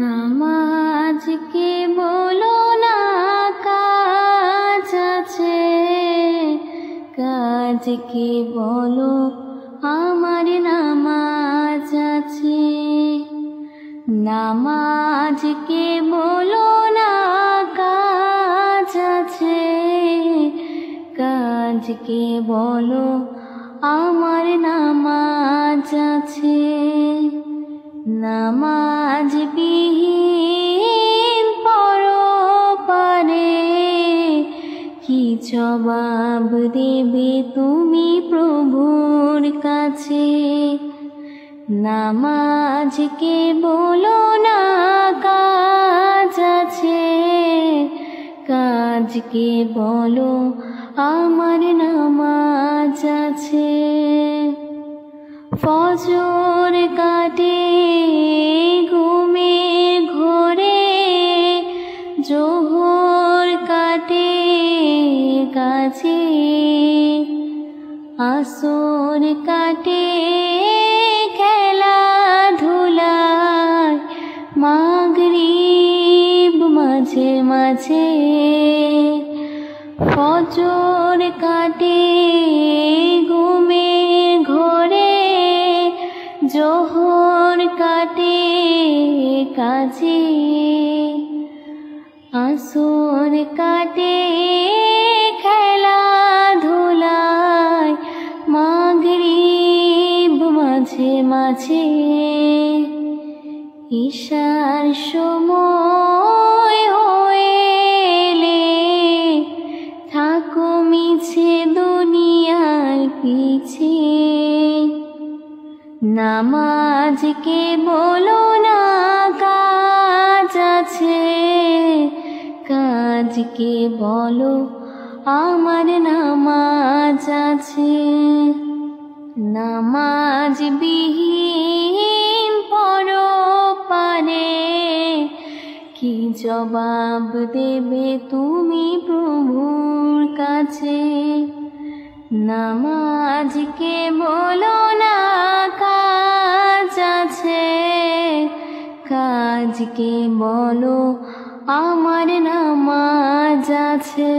নামাজকে বলো না কাজ আছে, কাজকে বলো আমার নামাজ আছে। নামাজকে বলো না কাজ আছে, কাজকে বলো আমার নামাজ আছে। নামাজ বিহীন পরপারে কি জবাব দেবে তুমি প্রভুর কাছে? নামাজকে বলো না কাজ আছে, কাজকে বলো আমার নামাজ আছে। ফজর কাটে ঘুমে ঘোরে, জোহর কাটে কাছে, আসর কাটে খেলাধুলায়, মাগরিব মাঝে মাঝে। ফজর কাটে ঘুমে ঘোরে, জোহর কাটে কাজে, আসর কাটে খেলাধুলায়, মাগরিব মাঝে মাঝে। ঈশার সময় হইলে থাকো মিছে দুনিয়ার পিছে। নামাজকে বলো না কাজ আছে, কাজকে বলো আমার নামাজ আছে। নামাজ বিহীন পরপারে কি জবাব দেবে তুমি প্রভুর কাছে? নামাজকে বলো না কাজ আছে, কাজকে বলো আমার নামাজ আছে।